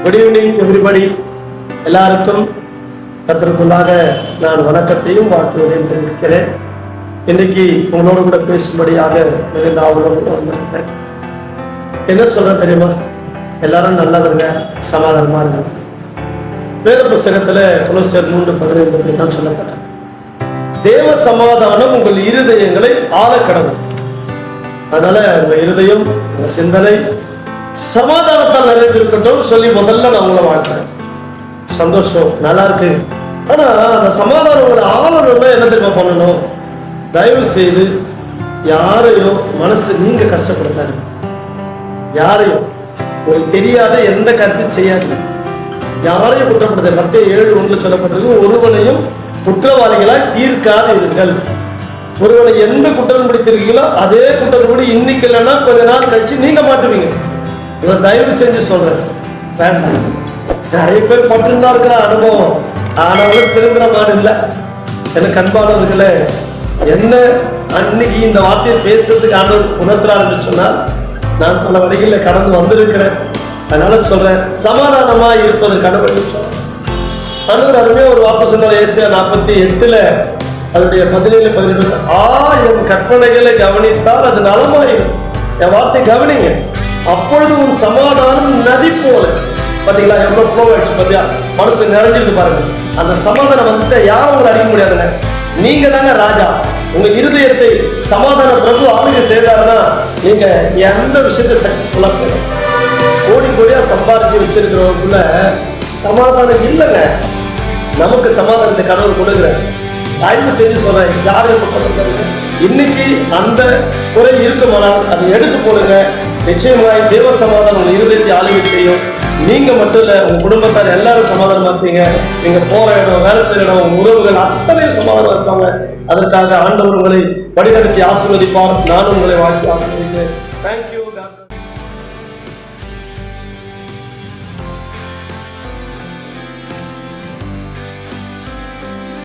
Good evening everybody. எல்லாருக்கும் கர்த்தருக்குள்ளாக நான் வணக்கத்தையும் வாழ்த்துவதையும் தெரிவிக்கிறேன். இன்னைக்கு உங்களோட கூட பேசும்படியாக மிகுந்த ஆவலோடு வந்திருக்கிறேன். என்ன சொல்ற தெரியுமா? எல்லாரும் நல்லவங்க, சமாதானமா இருங்க. வேத புஸ்தகத்துல கொலோசியர் 3:15 தான் சொல்லப்பட்டது. தேவ சமாதானம் உங்கள் இருதயங்களை ஆள கடவுள். அதனால உங்க இருதயம், உங்க சிந்தனை சமாதானத்தால் நிறைந்திருக்கட்டும் சொல்லி முதல்ல நான் உங்களை வாழ்க்கிறேன். சந்தோஷம், நல்லா இருக்கு. ஆனா அந்த சமாதானம் உங்களை ஆளணும்னா என்ன தெரியுமா பண்ணணும்? தயவு செய்து யாரையும் மனசு நீங்க கஷ்டப்படுத்தாது. யாரையும் உங்களுக்கு தெரியாத எந்த கருத்தையும் செய்யாது. யாரையும் குற்றப்படுத்த. மத்தேயு 7:1 சொல்லப்பட்டிருக்கு, ஒருவனையும் குற்றவாளிகளாய் தீர்க்காது இருங்கள். ஒருவனை எந்த குற்றம் பிடித்திருக்கீங்களோ அதே குற்றப்படி இன்னைக்கு இல்லைன்னா கொஞ்ச நாள் கழிச்சு நீங்க மாட்டுவீங்க. தயவு செஞ்சு சொல்றேன், வேண்டாம். நிறைய பேர் பட்டுன்னா இருக்கிற அனுபவம், ஆனாலும் திருந்துற மாதிரி இல்லை. எனக்கு அன்பானவர்களே, என்ன அன்னைக்கு இந்த வார்த்தையை பேசுறதுக்கு ஆண்டவர் உணர்த்துறார் என்று சொன்னால் நான் பல வழிகளில் கடந்து வந்திருக்கிறேன். அதனால சொல்றேன், சமாதானமா இருப்பதற்கான வழி சொல்றேன். ஆண்டவர் அருமையா ஒரு வார்த்தை சொன்னார். ஏசாயா 48 அதனுடைய 17-18 என் கற்பனைகளை கவனித்தால் அது நலமாயிரும். என் வார்த்தை கவனிங்க, அப்பொழுது உன் சமாதானம் நதி போல. பாத்தீங்களா எவ்வளவு ஃப்ளோ ஆயிடுச்சு? பாத்தியா, மனசு நிறைஞ்சிருக்கு பாருங்க. அந்த சமாதானம் வந்துச்சா யாரும் உங்களை அடிக்க முடியாதுங்க. நீங்க தாங்க ராஜா. உங்க இருதயத்தை சமாதான பிரபு ஆளுகை செய்தாருன்னா நீங்க எந்த விஷயத்தை சக்சஸ்ஃபுல்லா செய்யணும். கோடி கோடியா சம்பாதிச்சு வச்சிருக்கிறவங்களுக்குள்ள சமாதானம் இல்லைங்க. நமக்கு சமாதானத்தை கடவுள் கொடுக்குற. தயவு செஞ்சு சொல்றேன், யாரும் இன்னைக்கு அந்த குறை இருக்குமானால் அதை எடுத்து போடுங்க. நிச்சயமாய் தேவ சமாதானம் உங்க இருதயத்தை ஆளுகை செய்யும். நீங்க மட்டும் இல்ல, உங்க குடும்பத்தார் எல்லாரும் சமாதானமா இருப்பீங்க. நீங்க போற இடம், வேலை செய்யற இடம், உங்க உறவுகள் அத்தனையும் சமாதானம் இருப்பாங்க. அதற்காக ஆண்டவர் உங்களை வழிநடத்தி ஆசீர்வதிப்பார். நானும் உங்களை வாழ்த்தி ஆசீர்வதிக்கிறேன். தேங்க்யூ.